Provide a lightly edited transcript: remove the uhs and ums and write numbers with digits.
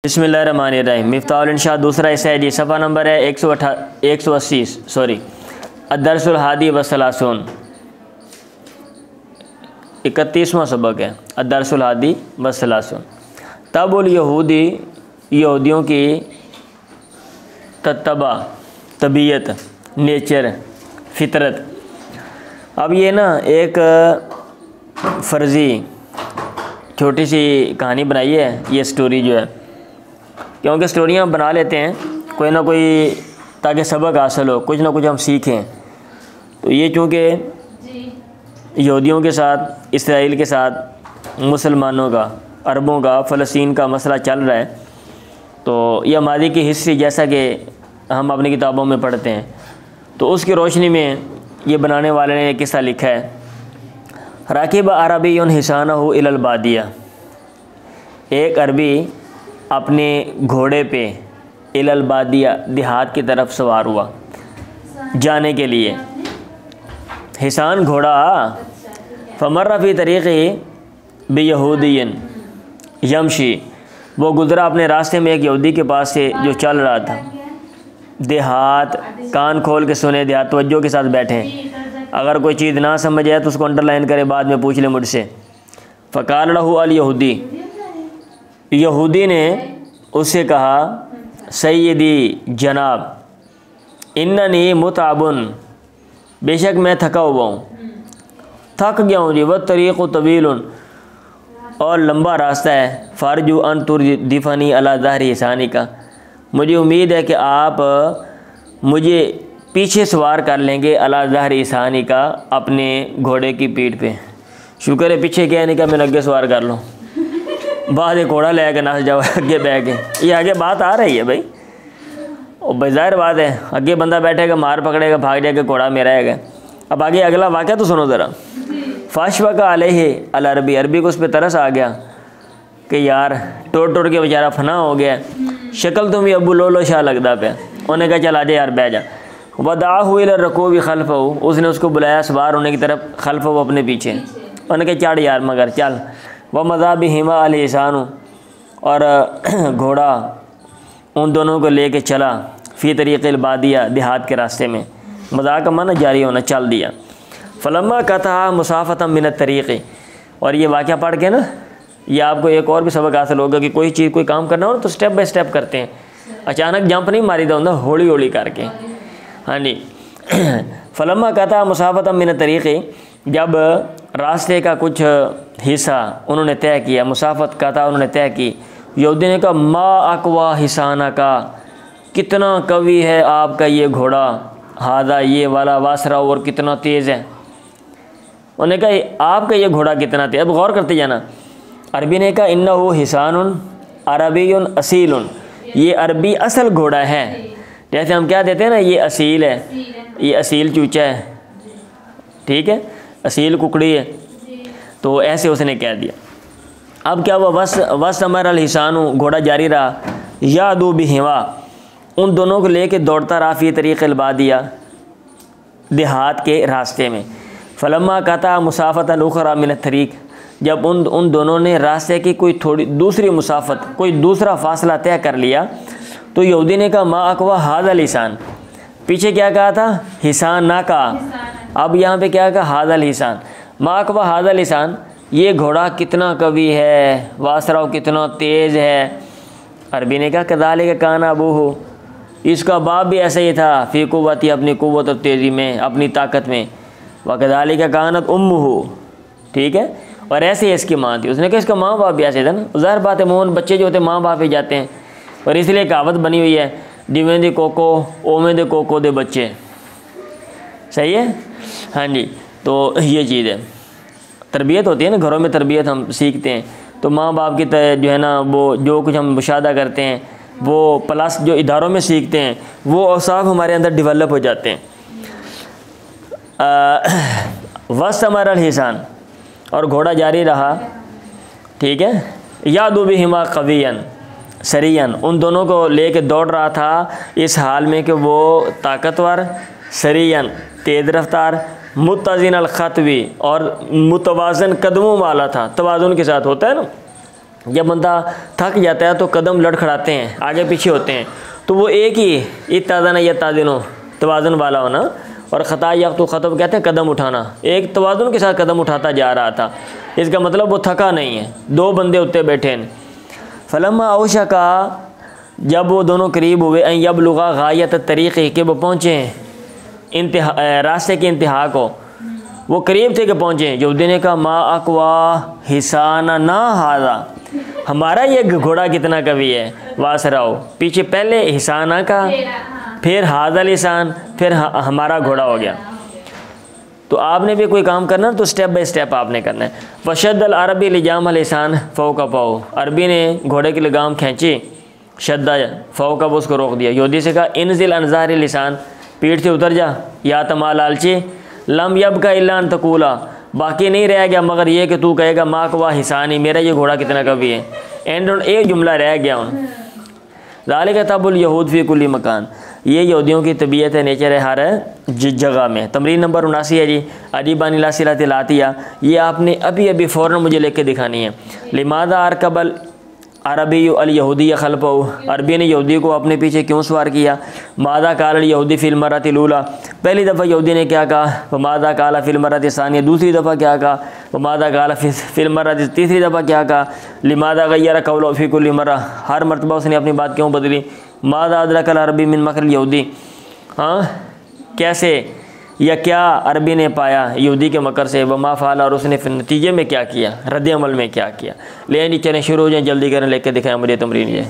बिस्मिल्लाहिर्रहमानिर्रहीम। मिफ्ताहुल इंशा दूसरा हिस्सा है जी। सफ़ा नंबर है 180 सॉरी अदरसुल हादी वसलासून, 31वां सबक है अदरसुल हादी वसलासून। तबुल यहूदी, यहूदियों की तत्बा, तबीयत, नेचर, फितरत। अब ये ना एक फ़र्ज़ी छोटी सी कहानी बनाई है ये स्टोरी जो है, क्योंकि स्टोरियाँ बना लेते हैं कोई ना कोई ताकि सबक हासिल हो, कुछ ना कुछ हम सीखें। तो ये चूँकि यहूदियों के साथ, इसराइल के साथ, मुसलमानों का, अरबों का, फ़लस्तीन का मसला चल रहा है, तो यह मादी की हिस्ट्री जैसा कि हम अपनी किताबों में पढ़ते हैं, तो उसकी रोशनी में ये बनाने वाले ने एक किस्सा लिखा है। राकिब अरबीयुन हिसानहु इलल बादिया, एक अरबी अपने घोड़े पे इलल बादिया, देहात की तरफ सवार हुआ जाने के लिए। हिसान घोड़ा। फमर्रा फ़ी तरीक़ी बियहूदियन यमशी, वो गुज़रा अपने रास्ते में एक यहूदी के पास से जो चल रहा था। देहात, कान खोल के सुने, देहात तवज्जो के साथ बैठें। अगर कोई चीज़ ना समझ आए तो उसको अंडरलाइन करे, बाद में पूछ ले मुझसे। फ़क़ाल लहू अल यहूदी, यहूदी ने उससे कहा, सैयदी जनाब, इन्ननी मुताबुन, बेशक मैं थका हुआ हूँ, थक गया हूँ जी। वह तरीक़ तवीलुन, और लंबा रास्ता है। फ़ारजू अन तुरदिफ़नी अला ज़हरी हिसानी का, मुझे उम्मीद है कि आप मुझे पीछे सवार कर लेंगे अला ज़हरी हिसानी का, अपने घोड़े की पीठ पे। शुक्र है पीछे क्या नहीं का, मैं आगे सवार कर लूँ, बाद एक घोड़ा ले के नस जाओ आगे बैठ के। ये आगे बात आ रही है भाई, और बाज़ाहिर बात है आगे बंदा बैठेगा, मार पकड़ेगा, भाग जाएगा, घोड़ा मेरा है। अब आगे अगला वाक़या तो सुनो ज़रा। फ़ाशवका अलैहि अल अरबी, अरबी को उस पर तरस आ गया कि यार टोट टोट के बेचारा फना हो गया, शक्ल तुम भी अबू लोलो शाह लगता पे। उन्होंने कहा चल आजा यार बैठ जा। वदाअहु इला रकूबि खल्फहु, उसने उसको बुलाया सवार होने की तरफ, खल्फहु अपने पीछे। उन्होंने कहा चढ़ यार मगर चल। व मज़ा बिहिमा अल हिसानु, और घोड़ा उन दोनों को लेके चला। फ़ी तरीक़िल बादिया, देहात के रास्ते में। मज़ाक का माना जारी होना, चल दिया। फ़लम्मा कता मुसाफ़तम मिन तरीक़ी, और ये वाक़या पढ़ के ना ये आपको एक और भी सबक हासिल होगा कि कोई चीज़, कोई काम करना हो तो स्टेप बाय स्टेप करते हैं, अचानक जंप नहीं मारी होता, हौली हौली करके। हाँ जी। फ़लम्मा कता मुसाफ़तम मिन तरीक़ी, जब रास्ते का कुछ हिस्सा उन्होंने तय किया, मुसाफ़त कता उन्होंने तय की। यहूदी ने कहा, मा अक़वा हिसाना का, कितना कवि है आपका ये घोड़ा, हादा ये वाला वासरा, और कितना तेज़ है। उन्होंने कहा आपका ये घोड़ा कितना तेज़। अब गौर करते जाना। अरबी ने कहा, इन्नहु हिसानुन अरबियुन असीलुन, ये अरबी असल घोड़ा है। जैसे हम क्या देते हैं ना, ये असील है, ये असील चूचा है, ठीक है, असील कुकड़ी है, तो ऐसे उसने कह दिया। अब क्या हुआ, वस अमर अल हिसानु, घोड़ा जारी रहा, यादू बिहिमा, उन दोनों को लेके दौड़ता रहा। फ़ी तरीक़िल बादिया, देहात के रास्ते में। फ़लम्मा कता मुसाफ़तन उख़रा मिन तरीक़, जब उन दोनों ने रास्ते की कोई थोड़ी दूसरी मुसाफ़त, कोई दूसरा फ़ासला तय कर लिया, तो यहूदी ने कहा, मा अक़वा हाज़ल हिसान, पीछे क्या कहा था, हिसान ना कहा, अब यहाँ पे क्या कहा, हाज़ल हिसान। मा अक़वा हाज़ल हिसान, ये घोड़ा कितना कवि है, वासराव कितना तेज़ है। अरबी ने कहा, कज़ालिका काना अबूहु, इसका बाप भी ऐसा ही था, फ़ी कुव्वती, अपनी कुव्वत और तेज़ी में, अपनी ताकत में। व कज़ालिका कानत उम्मुहु, ठीक है, और ऐसे ही इसकी माँ थी। उसने कहा इसका माँ बाप भी ऐसे था ना, ज़ाहिर बात है मोहन बच्चे जो होते माँ बाप ही जाते हैं, और इसलिए कहावत बनी हुई है, जिवें दे कोको ओवें दे कोको दे बच्चे। सही है, हाँ जी। तो ये चीज़ है, तरबियत होती है ना, घरों में तरबियत हम सीखते हैं, तो माँ बाप की जो है ना, वो जो कुछ हम मुशाहदा करते हैं, वो प्लस जो इदारों में सीखते हैं, वो औसाफ हमारे अंदर डेवलप हो जाते हैं। वस्तमर अल हिसान, और घोड़ा जारी रहा, ठीक है। यादू बिहिमा कवियन सरियन, उन दोनों को लेके दौड़ रहा था इस हाल में कि वो ताकतवर, सरियन तेज़ रफ्तार, मुत्तज़िन अल ख़त्वी, और मुतवाज़न कदमों वाला था। तवाज़ुन के साथ होता है ना, जब बंदा थक जाता है तो कदम लड़खड़ाते हैं, आगे पीछे होते हैं, तो वो एक ही इत्तादन या तादिनो तवाज़ुन वाला होना, और ख़ता या तो ख़तब कहते हैं कदम उठाना, एक तवाज़ुन के साथ कदम उठाता जा रहा था। इसका मतलब वो थका नहीं है, दो बंदे उत्ते बैठे हैं। फलम्मा औशा का, जब वो दोनों करीब हुए, अन यबलुगा गायत तरीक़े के, वो पहुँचे इंतहा रास्ते की इंतहा को, वो करीब थे कि पहुँचे। यहूदी ने कहा मा अकवा हिसाना ना हादा, हमारा ये घोड़ा कितना कवि है। वासराओ, पीछे पहले हिसाना का, फिर हादा लिसान, फिर हमारा घोड़ा हो गया। तो आपने भी कोई काम करना तो स्टेप बाय स्टेप आपने करना है। वशद्दल अरबी लिजाम लिसान फ़ौका पाओ, अरबी ने घोड़े की लगाम खींची, शद्दा फ़ौका, उसको रोक दिया। यहूदी से कहा इनजिल अनज़ार लिसान, पीठ से उतर जा, या तमा लालची, लम यब का इल्लान तकूला, बाकी नहीं रह गया मगर ये कि तू कहेगा माँ कवा हिसानी, मेरा ये घोड़ा कितना कवि है। एंड एक जुमला रह गया उन ज़ालिका तबुल यहूद फ़ी कुल्ली मकान, ये यहूदियों की तबीयत है, नेचर है हर जगह में। तमरीन नंबर 79 है जी, अजीबान लातिया, ये आपने अभी अभी फ़ौरन मुझे लेके दिखानी है। लिमादा अरकबल अरबी अल यहूदी खलफ़हु, अरबी ने यहूदी को अपने पीछे क्यों सवार किया। मादा काल यहूदी फ़िल मरतिल ऊला, पहली दफ़ा यहूदी ने क्या कहा। व मादा काला फ़िल मरति सानिया, दूसरी दफ़ा क्या कहा। व मादा काला फ़िल मरति, तीसरी दफ़ा क्या कहा। लिमादा गय्यरा कौलहु फ़ी कुल्ली मर्रा, हर मरतबा उसने अपनी बात क्यों बदली। मादा अदरकल अरबी मिन मकर यहूदी, हाँ कैसे या क्या अरबी ने पाया यहूदी के मकर से। वमा फ़ाल, और उसने फिर नतीजे में क्या किया, रद्द अमल में क्या किया। ले चलें शुरू हो जाए, जल्दी करें, लेके दिखाएं मुझे तमरीन ये।